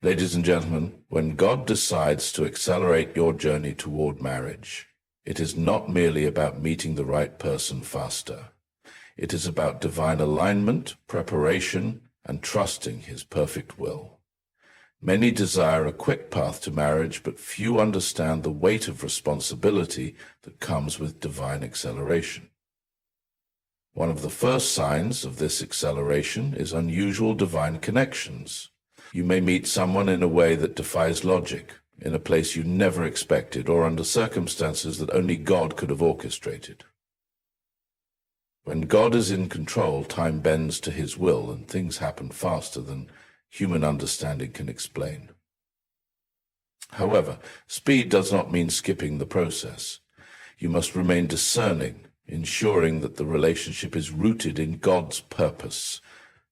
Ladies and gentlemen, when God decides to accelerate your journey toward marriage, it is not merely about meeting the right person faster. It is about divine alignment, preparation, and trusting His perfect will. Many desire a quick path to marriage, but few understand the weight of responsibility that comes with divine acceleration. One of the first signs of this acceleration is unusual divine connections. You may meet someone in a way that defies logic, in a place you never expected, or under circumstances that only God could have orchestrated. When God is in control, time bends to His will, and things happen faster than human understanding can explain. However, speed does not mean skipping the process. You must remain discerning, ensuring that the relationship is rooted in God's purpose,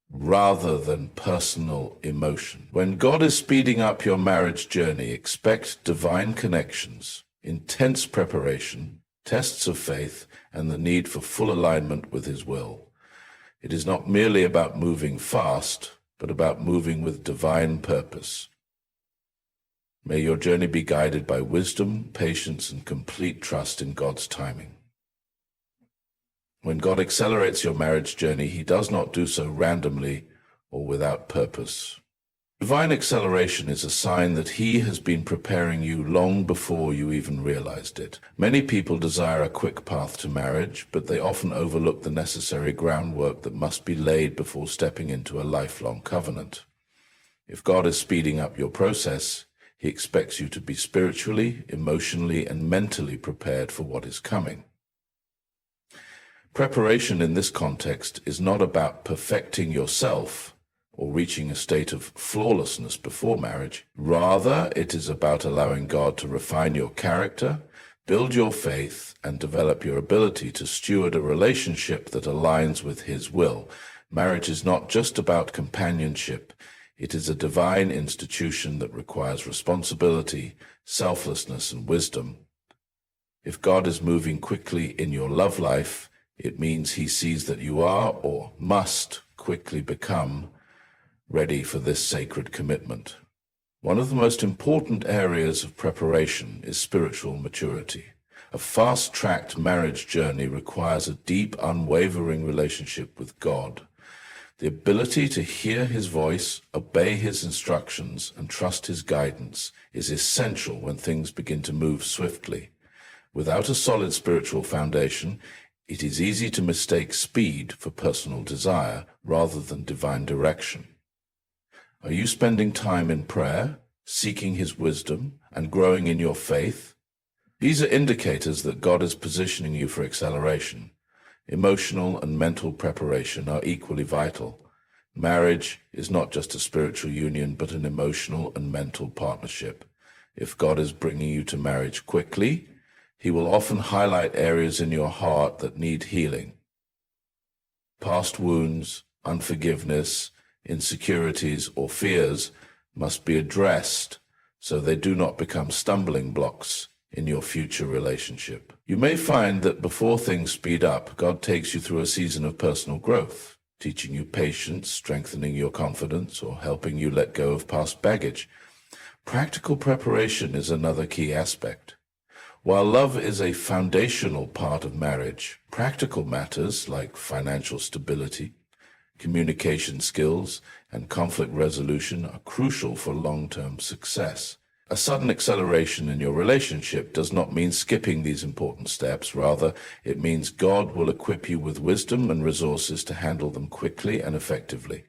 rather than personal emotion. When God is speeding up your marriage journey, expect divine connections, intense preparation, tests of faith, and the need for full alignment with His will. It is not merely about moving fast, but about moving with divine purpose. May your journey be guided by wisdom, patience, and complete trust in God's timing. When God accelerates your marriage journey, He does not do so randomly or without purpose. Divine acceleration is a sign that He has been preparing you long before you even realized it. Many people desire a quick path to marriage, but they often overlook the necessary groundwork that must be laid before stepping into a lifelong covenant. If God is speeding up your process, He expects you to be spiritually, emotionally, and mentally prepared for what is coming. Preparation in this context is not about perfecting yourself or reaching a state of flawlessness before marriage. Rather, it is about allowing God to refine your character, build your faith, and develop your ability to steward a relationship that aligns with His will. Marriage is not just about companionship. It is a divine institution that requires responsibility, selflessness, and wisdom. If God is moving quickly in your love life, it means He sees that you are, or must, quickly become ready for this sacred commitment. One of the most important areas of preparation is spiritual maturity. A fast-tracked marriage journey requires a deep, unwavering relationship with God. The ability to hear His voice, obey His instructions, and trust His guidance is essential when things begin to move swiftly. Without a solid spiritual foundation, it is easy to mistake speed for personal desire rather than divine direction. Are you spending time in prayer, seeking His wisdom, and growing in your faith? These are indicators that God is positioning you for acceleration. Emotional and mental preparation are equally vital. Marriage is not just a spiritual union, but an emotional and mental partnership. If God is bringing you to marriage quickly, He will often highlight areas in your heart that need healing. Past wounds, unforgiveness, insecurities, or fears must be addressed so they do not become stumbling blocks in your future relationship. You may find that before things speed up, God takes you through a season of personal growth, teaching you patience, strengthening your confidence, or helping you let go of past baggage. Practical preparation is another key aspect. While love is a foundational part of marriage, practical matters like financial stability, communication skills, and conflict resolution are crucial for long-term success. A sudden acceleration in your relationship does not mean skipping these important steps. Rather, it means God will equip you with wisdom and resources to handle them quickly and effectively.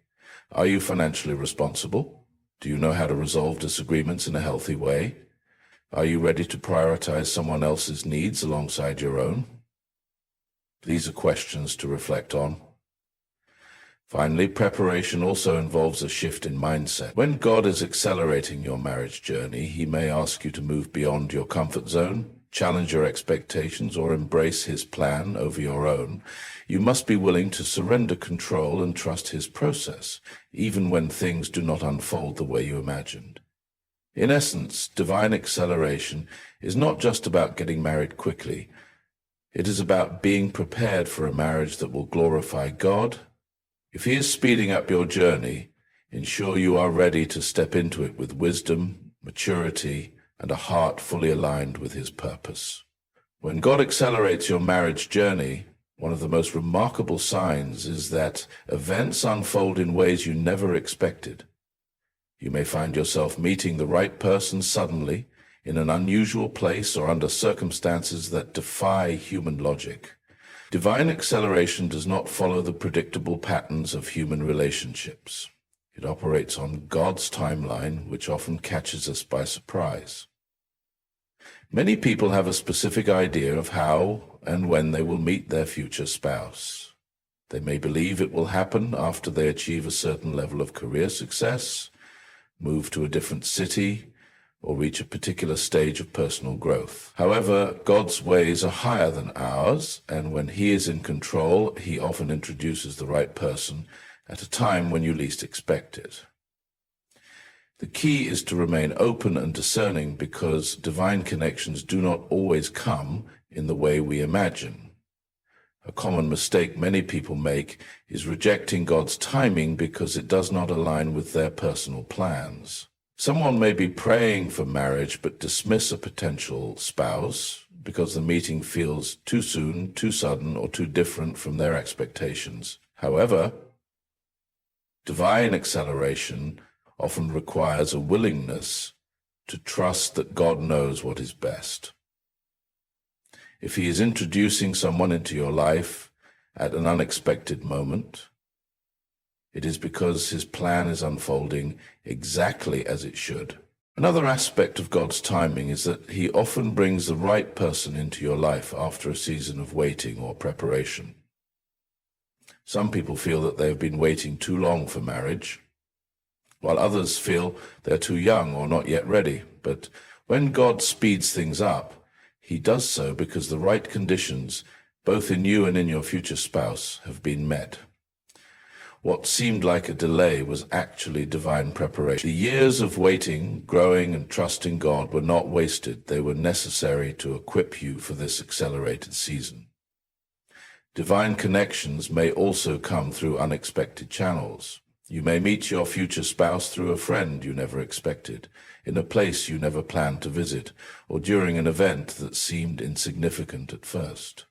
Are you financially responsible? Do you know how to resolve disagreements in a healthy way? Are you ready to prioritize someone else's needs alongside your own? These are questions to reflect on. Finally, preparation also involves a shift in mindset. When God is accelerating your marriage journey, He may ask you to move beyond your comfort zone, challenge your expectations, or embrace His plan over your own. You must be willing to surrender control and trust His process, even when things do not unfold the way you imagined. In essence, divine acceleration is not just about getting married quickly. It is about being prepared for a marriage that will glorify God. If He is speeding up your journey, Ensure you are ready to step into it with wisdom, maturity, and a heart fully aligned with His purpose. When God accelerates your marriage journey, one of the most remarkable signs is that events unfold in ways you never expected. You may find yourself meeting the right person suddenly, in an unusual place or under circumstances that defy human logic. Divine acceleration does not follow the predictable patterns of human relationships. It operates on God's timeline, which often catches us by surprise. Many people have a specific idea of how and when they will meet their future spouse. They may believe it will happen after they achieve a certain level of career success, move to a different city, or reach a particular stage of personal growth. However, God's ways are higher than ours, and when He is in control, He often introduces the right person at a time when you least expect it. The key is to remain open and discerning, because divine connections do not always come in the way we imagine. A common mistake many people make is rejecting God's timing because it does not align with their personal plans. Someone may be praying for marriage but dismiss a potential spouse because the meeting feels too soon, too sudden, or too different from their expectations. However, divine acceleration often requires a willingness to trust that God knows what is best. If He is introducing someone into your life at an unexpected moment, it is because His plan is unfolding exactly as it should. Another aspect of God's timing is that He often brings the right person into your life after a season of waiting or preparation. Some people feel that they have been waiting too long for marriage, while others feel they're too young or not yet ready. But when God speeds things up, He does so because the right conditions, both in you and in your future spouse, have been met. What seemed like a delay was actually divine preparation. The years of waiting, growing, and trusting God were not wasted. They were necessary to equip you for this accelerated season. Divine connections may also come through unexpected channels. You may meet your future spouse through a friend you never expected, in a place you never planned to visit, or during an event that seemed insignificant at first.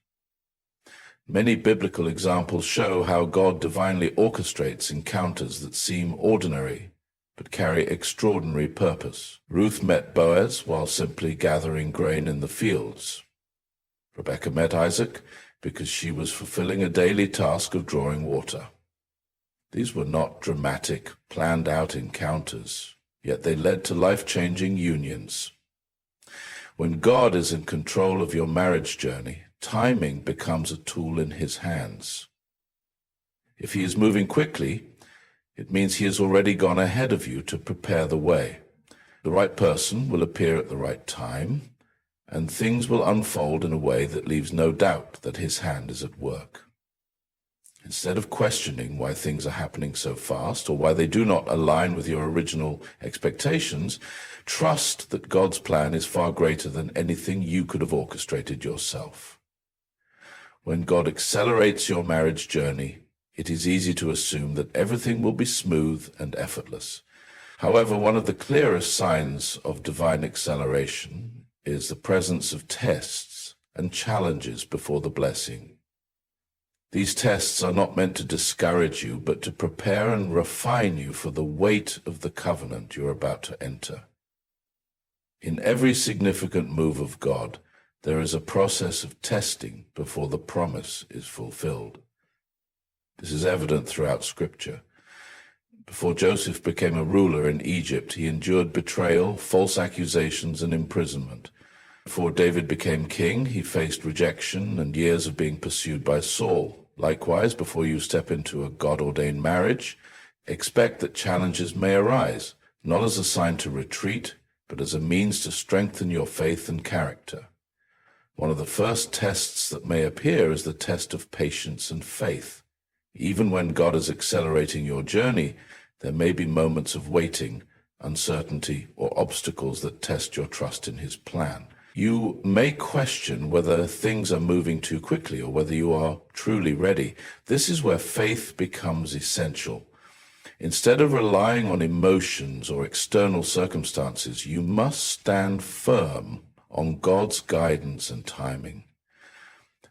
Many biblical examples show how God divinely orchestrates encounters that seem ordinary but carry extraordinary purpose. Ruth met Boaz while simply gathering grain in the fields. Rebekah met Isaac because she was fulfilling a daily task of drawing water. These were not dramatic, planned-out encounters, yet they led to life-changing unions. When God is in control of your marriage journey, timing becomes a tool in His hands. If He is moving quickly, it means He has already gone ahead of you to prepare the way. The right person will appear at the right time, and things will unfold in a way that leaves no doubt that His hand is at work. Instead of questioning why things are happening so fast or why they do not align with your original expectations, trust that God's plan is far greater than anything you could have orchestrated yourself. When God accelerates your marriage journey, it is easy to assume that everything will be smooth and effortless. However, one of the clearest signs of divine acceleration is the presence of tests and challenges before the blessing. These tests are not meant to discourage you, but to prepare and refine you for the weight of the covenant you're about to enter. In every significant move of God, there is a process of testing before the promise is fulfilled. This is evident throughout Scripture. Before Joseph became a ruler in Egypt, he endured betrayal, false accusations, and imprisonment. Before David became king, he faced rejection and years of being pursued by Saul. Likewise, before you step into a God-ordained marriage, expect that challenges may arise, not as a sign to retreat, but as a means to strengthen your faith and character. One of the first tests that may appear is the test of patience and faith. Even when God is accelerating your journey, there may be moments of waiting, uncertainty, or obstacles that test your trust in His plan. You may question whether things are moving too quickly or whether you are truly ready. This is where faith becomes essential. Instead of relying on emotions or external circumstances, you must stand firm on God's guidance and timing.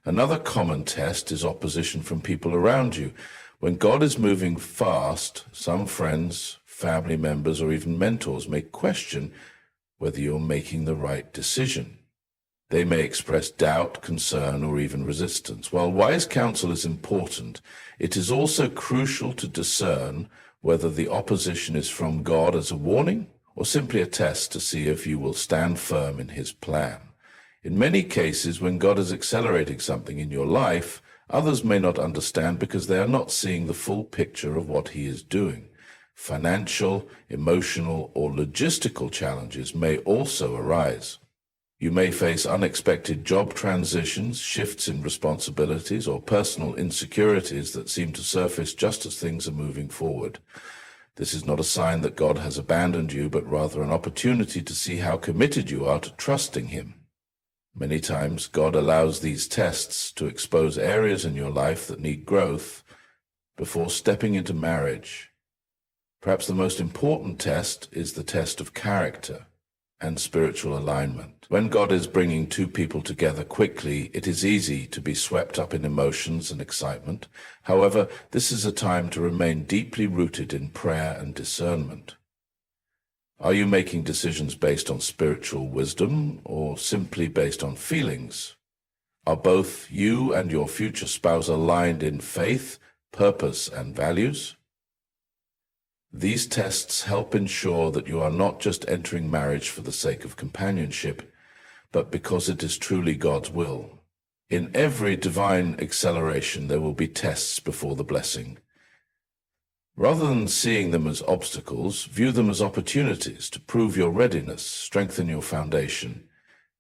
Another common test is opposition from people around you. When God is moving fast, some friends, family members, or even mentors may question whether you're making the right decision. They may express doubt, concern, or even resistance. While wise counsel is important, it is also crucial to discern whether the opposition is from God as a warning or simply a test to see if you will stand firm in His plan. In many cases, when God is accelerating something in your life, others may not understand because they are not seeing the full picture of what He is doing. Financial, emotional, or logistical challenges may also arise. You may face unexpected job transitions, shifts in responsibilities, or personal insecurities that seem to surface just as things are moving forward. This is not a sign that God has abandoned you, but rather an opportunity to see how committed you are to trusting Him. Many times, God allows these tests to expose areas in your life that need growth before stepping into marriage. Perhaps the most important test is the test of character and spiritual alignment. When God is bringing two people together quickly, it is easy to be swept up in emotions and excitement. However, this is a time to remain deeply rooted in prayer and discernment. Are you making decisions based on spiritual wisdom or simply based on feelings? Are both you and your future spouse aligned in faith, purpose, and values? These tests help ensure that you are not just entering marriage for the sake of companionship, but because it is truly God's will. In every divine acceleration, there will be tests before the blessing. Rather than seeing them as obstacles, view them as opportunities to prove your readiness, strengthen your foundation,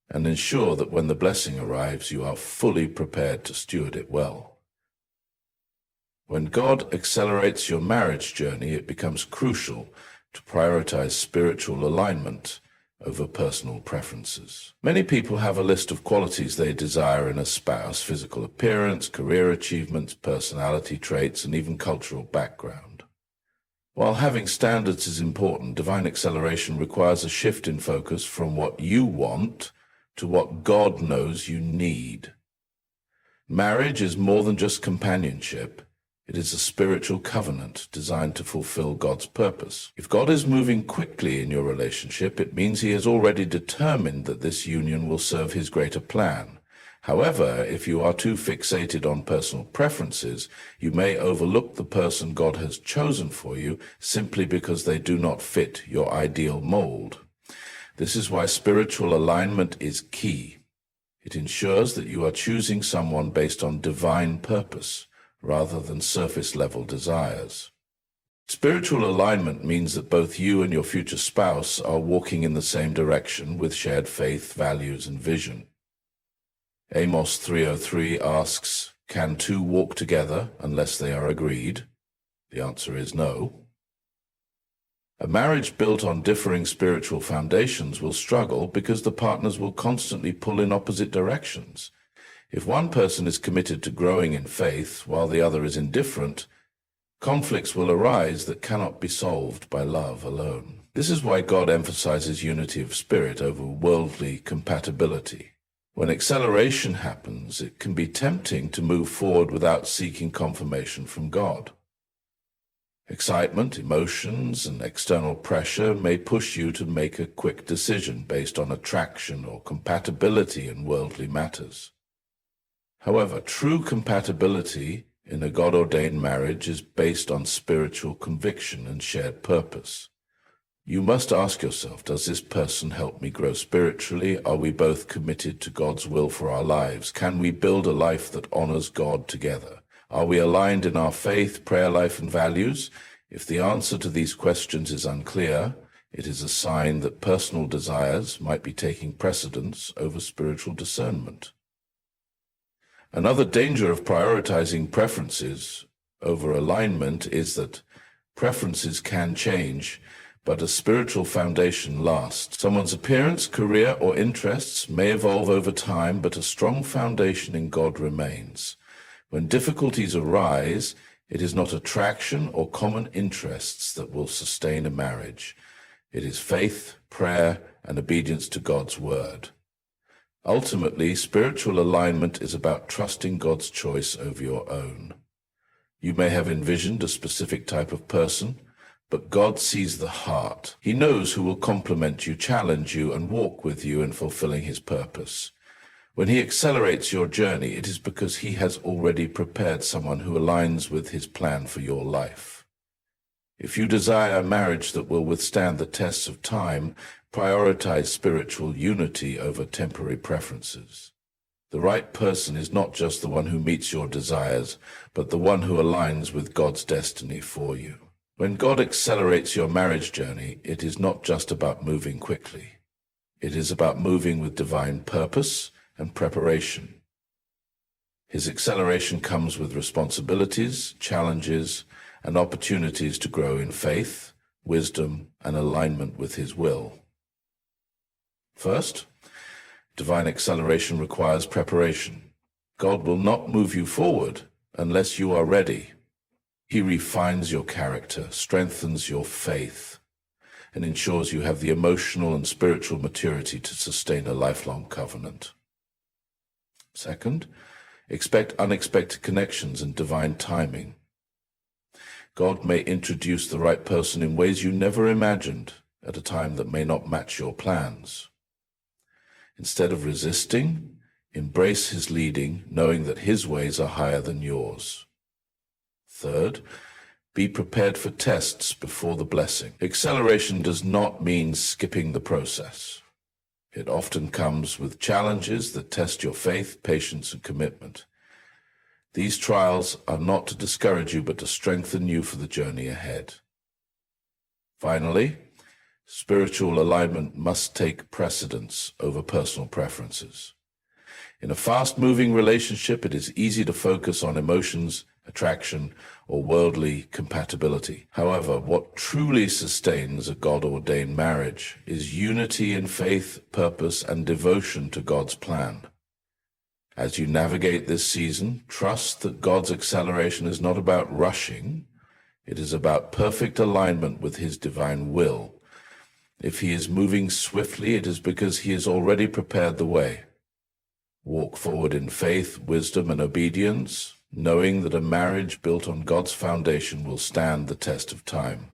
and ensure that when the blessing arrives, you are fully prepared to steward it well. When God accelerates your marriage journey, it becomes crucial to prioritize spiritual alignment over personal preferences. Many people have a list of qualities they desire in a spouse: physical appearance, career achievements, personality traits, and even cultural background. While having standards is important, divine acceleration requires a shift in focus from what you want to what God knows you need. Marriage is more than just companionship. It is a spiritual covenant designed to fulfill God's purpose. If God is moving quickly in your relationship, it means He has already determined that this union will serve His greater plan. However, if you are too fixated on personal preferences, you may overlook the person God has chosen for you simply because they do not fit your ideal mold. This is why spiritual alignment is key. It ensures that you are choosing someone based on divine purpose, rather than surface-level desires. Spiritual alignment means that both you and your future spouse are walking in the same direction with shared faith, values, and vision. Amos 3:03 asks, "Can two walk together unless they are agreed?" The answer is no. A marriage built on differing spiritual foundations will struggle because the partners will constantly pull in opposite directions. If one person is committed to growing in faith while the other is indifferent, conflicts will arise that cannot be solved by love alone. This is why God emphasizes unity of spirit over worldly compatibility. When acceleration happens, it can be tempting to move forward without seeking confirmation from God. Excitement, emotions, and external pressure may push you to make a quick decision based on attraction or compatibility in worldly matters. However, true compatibility in a God-ordained marriage is based on spiritual conviction and shared purpose. You must ask yourself, does this person help me grow spiritually? Are we both committed to God's will for our lives? Can we build a life that honors God together? Are we aligned in our faith, prayer life, and values? If the answer to these questions is unclear, it is a sign that personal desires might be taking precedence over spiritual discernment. Another danger of prioritizing preferences over alignment is that preferences can change, but a spiritual foundation lasts. Someone's appearance, career, or interests may evolve over time, but a strong foundation in God remains. When difficulties arise, It is not attraction or common interests that will sustain a marriage. It is faith, prayer, and obedience to God's word. Ultimately, spiritual alignment is about trusting God's choice over your own. You may have envisioned a specific type of person, but God sees the heart. He knows who will complement you, challenge you, and walk with you in fulfilling his purpose. When he accelerates your journey, it is because he has already prepared someone who aligns with his plan for your life. If you desire a marriage that will withstand the tests of time, prioritize spiritual unity over temporary preferences. The right person is not just the one who meets your desires, but the one who aligns with God's destiny for you. When God accelerates your marriage journey, it is not just about moving quickly. It is about moving with divine purpose and preparation. His acceleration comes with responsibilities, challenges, and opportunities to grow in faith, wisdom, and alignment with his will. First, divine acceleration requires preparation. God will not move you forward unless you are ready. He refines your character, strengthens your faith, and ensures you have the emotional and spiritual maturity to sustain a lifelong covenant. Second, expect unexpected connections and divine timing. God may introduce the right person in ways you never imagined at a time that may not match your plans. Instead of resisting, embrace his leading, knowing that his ways are higher than yours. Third, be prepared for tests before the blessing. Acceleration does not mean skipping the process. It often comes with challenges that test your faith, patience, and commitment. These trials are not to discourage you, but to strengthen you for the journey ahead. Finally, spiritual alignment must take precedence over personal preferences. In a fast-moving relationship, it is easy to focus on emotions, attraction, or worldly compatibility. However, what truly sustains a God-ordained marriage is unity in faith, purpose, and devotion to God's plan. As you navigate this season, trust that God's acceleration is not about rushing. It is about perfect alignment with his divine will. If he is moving swiftly, it is because he has already prepared the way. Walk forward in faith, wisdom, and obedience, knowing that a marriage built on God's foundation will stand the test of time.